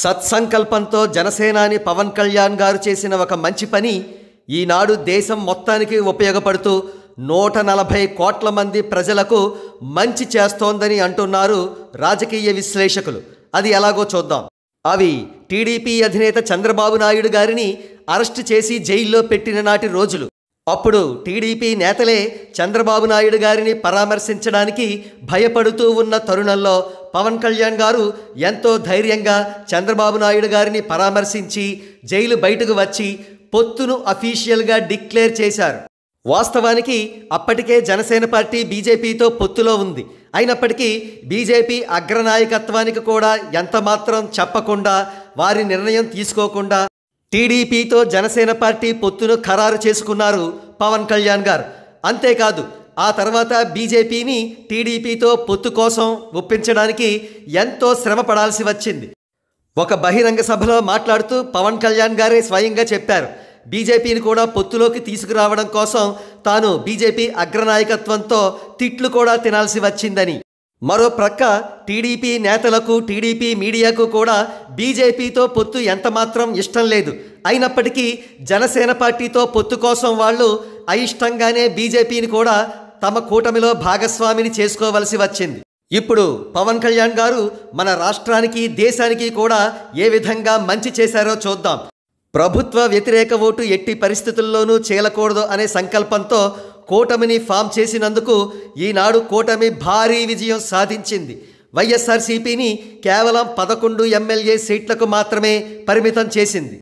సత్సంకల్పంతో జనసేనాని పవన్ కళ్యాణ్ గారు చేసిన ఒక మంచి పని ఈనాడు దేశం మొత్తానికి ఉపయోగపడుతూ 140 కోట్ల మంది ప్రజలకు మంచి చేస్తోందని అంటున్నారు రాజకీయ విశ్లేషకులు. అది ఎలాగో చూద్దాం. అవి టీడీపీ అధినేత చంద్రబాబు నాయుడు గారిని అరెస్ట్ చేసి జైల్లో పెట్టిన నాటి రోజులు. అప్పుడు టీడీపీ నేతలే చంద్రబాబు నాయుడు గారిని పరామర్శించడానికి భయపడుతూ ఉన్న తరుణంలో పవన్ కళ్యాణ్ గారు ఎంతో ధైర్యంగా చంద్రబాబు నాయుడు గారిని పరామర్శించి జైలు బయటకు వచ్చి పొత్తును అఫీషియల్గా డిక్లేర్ చేశారు. వాస్తవానికి అప్పటికే జనసేన పార్టీ బీజేపీతో పొత్తులో ఉంది. అయినప్పటికీ బీజేపీ అగ్రనాయకత్వానికి కూడా ఎంతమాత్రం చెప్పకుండా, వారి నిర్ణయం తీసుకోకుండా టీడీపీతో జనసేన పార్టీ పొత్తును ఖరారు చేసుకున్నారు పవన్ కళ్యాణ్ గారు. అంతేకాదు, ఆ తర్వాత బీజేపీని టీడీపీతో పొత్తు కోసం ఒప్పించడానికి ఎంతో శ్రమ పడాల్సి వచ్చింది. ఒక బహిరంగ సభలో మాట్లాడుతూ పవన్ కళ్యాణ్ గారే స్వయంగా చెప్పారు, బీజేపీని కూడా పొత్తులోకి తీసుకురావడం కోసం తాను బీజేపీ అగ్రనాయకత్వంతో తిట్లు కూడా తినాల్సి వచ్చిందని. మరో ప్రక్క టీడీపీ నేతలకు, టీడీపీ మీడియాకు కూడా బీజేపీతో పొత్తు ఎంతమాత్రం ఇష్టం లేదు. అయినప్పటికీ జనసేన పార్టీతో పొత్తు కోసం వాళ్ళు అయిష్టంగానే బీజేపీని కూడా తమ కూటమిలో భాగస్వామిని చేసుకోవలసి వచ్చింది. ఇప్పుడు పవన్ కళ్యాణ్ గారు మన రాష్ట్రానికి, దేశానికి కూడా ఏ విధంగా మంచి చేశారో చూద్దాం. ప్రభుత్వ వ్యతిరేక ఓటు ఎట్టి పరిస్థితుల్లోనూ చేయకూడదు అనే సంకల్పంతో కూటమిని ఫామ్ చేసినందుకు ఈనాడు కూటమి భారీ విజయం సాధించింది. వైఎస్ఆర్సీపీని కేవలం 11 ఎమ్మెల్యే సీట్లకు మాత్రమే పరిమితం చేసింది.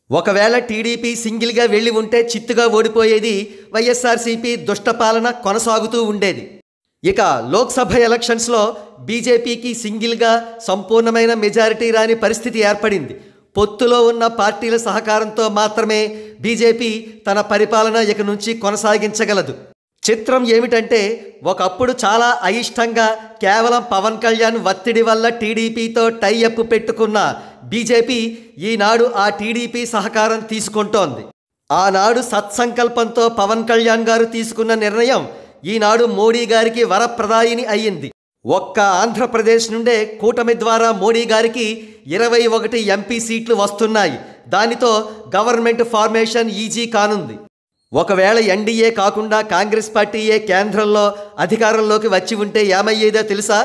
ఒకవేళ టీడీపీ సింగిల్గా వెళ్ళి ఉంటే చిత్తుగా ఓడిపోయేది. వైఎస్ఆర్సీపీ దుష్టపాలన కొనసాగుతూ ఉండేది. ఇక లోక్సభ ఎలక్షన్స్లో బీజేపీకి సింగిల్గా సంపూర్ణమైన మెజారిటీ రాని పరిస్థితి ఏర్పడింది. పొత్తులో ఉన్న పార్టీల సహకారంతో మాత్రమే బీజేపీ తన పరిపాలన ఇక నుంచి కొనసాగించగలదు. చిత్రం ఏమిటంటే, ఒకప్పుడు చాలా అయిష్టంగా కేవలం పవన్ కళ్యాణ్ ఒత్తిడి వల్ల టీడీపీతో టైఅప్ పెట్టుకున్న బీజేపీ ఈనాడు ఆ టీడీపీ సహకారం తీసుకుంటోంది. ఆనాడు సత్సంకల్పంతో పవన్ కళ్యాణ్ గారు తీసుకున్న నిర్ణయం ఈనాడు మోడీ గారికి వరప్రదాయిని అయ్యింది. ఒక్క ఆంధ్రప్రదేశ్ నుండే కూటమి ద్వారా మోడీ గారికి 21 ఎంపీ సీట్లు వస్తున్నాయి. దానితో గవర్నమెంట్ ఫార్మేషన్ ఈజీ కానుంది. ఒకవేళ ఎన్డీఏ కాకుండా కాంగ్రెస్ పార్టీయే కేంద్రంలో అధికారంలోకి వచ్చి ఉంటే ఏమయ్యేదో తెలుసా?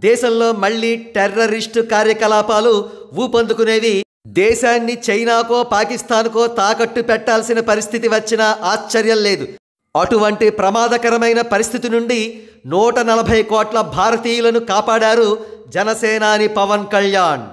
దేశంలో మళ్ళీ టెర్రరిస్టు కార్యకలాపాలు ఊపందుకునేవి. దేశాన్ని చైనాకో పాకిస్తాన్కో తాకట్టు పెట్టాల్సిన పరిస్థితి వచ్చినా ఆశ్చర్యం లేదు. అటువంటి ప్రమాదకరమైన పరిస్థితి నుండి 140 కోట్ల భారతీయులను కాపాడారు జనసేనాని పవన్ కళ్యాణ్.